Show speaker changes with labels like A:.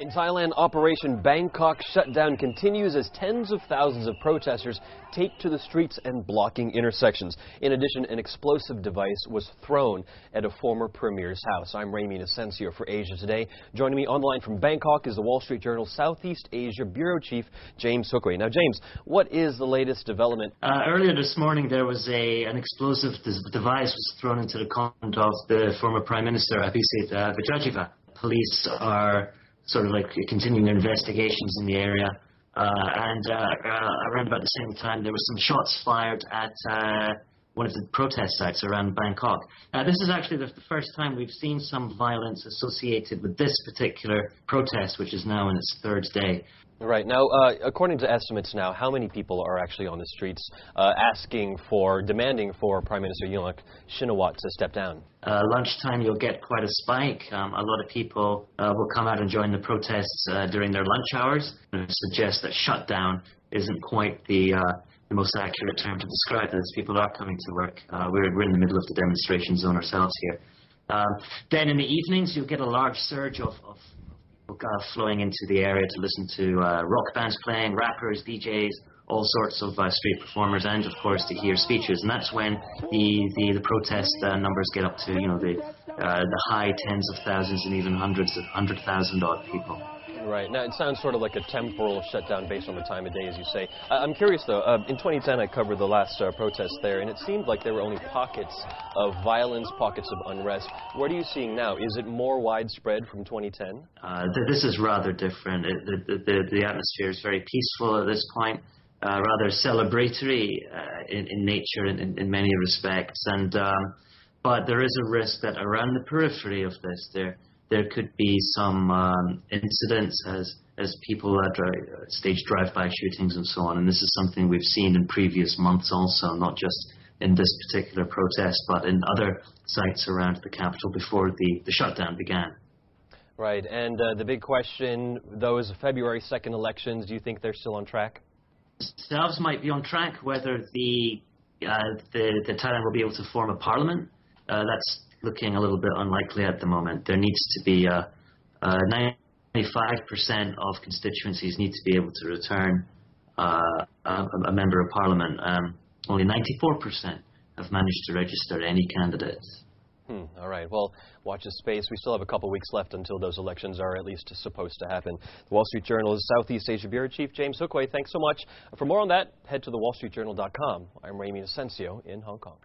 A: In Thailand, Operation Bangkok shutdown continues as tens of thousands of protesters take to the streets and blocking intersections. In addition, an explosive device was thrown at a former premier's house. I'm Raymond Asensio for Asia Today. Joining me online from Bangkok is the Wall Street Journal Southeast Asia Bureau Chief James Hukwe. Now, James, what is the latest development?
B: Earlier this morning, there was an explosive device was thrown into the condo of the former Prime Minister, Abhisit Vejjajiva. Police are sort of like continuing their investigations in the area, and around about the same time there was some shots fired at one of the protest sites around Bangkok. This is actually the first time we've seen some violence associated with this particular protest, which is now in its third day.
A: Right. Now, according to estimates now, how many people are actually on the streets demanding for Prime Minister Yingluck Shinawatra to step down?
B: Lunchtime, you'll get quite a spike. A lot of people will come out and join the protests during their lunch hours. It suggests that shutdown isn't quite the most accurate term to describe this. People are coming to work. We're in the middle of the demonstration zone ourselves here. Then in the evenings, you'll get a large surge of flowing into the area to listen to rock bands playing, rappers, DJs, all sorts of street performers, and of course to hear speeches. And that's when the protest numbers get up to the high tens of thousands and even 100,000 odd people.
A: Right. Now, it sounds sort of like a temporal shutdown based on the time of day, as you say. I'm curious, though. In 2010, I covered the last protest there, and it seemed like there were only pockets of violence, pockets of unrest. What are you seeing now? Is it more widespread from 2010?
B: This is rather different. The atmosphere is very peaceful at this point, rather celebratory in nature in many respects. But there is a risk that around the periphery of this, there could be some incidents as people stage drive-by shootings and so on. And this is something we've seen in previous months also, not just in this particular protest, but in other sites around the capital before the shutdown began.
A: Right. And the big question, those February 2nd elections, do you think they're still on track?
B: Themselves might be on track. Whether the Thailand will be able to form a parliament, that's looking a little bit unlikely at the moment. There needs to be 95% of constituencies need to be able to return a member of parliament. Only 94% have managed to register any candidates.
A: All right. Well, watch this space. We still have a couple weeks left until those elections are at least supposed to happen. The Wall Street Journal's Southeast Asia Bureau Chief James Hukwe, thanks so much. For more on that, head to thewallstreetjournal.com. I'm Raymond Asensio in Hong Kong.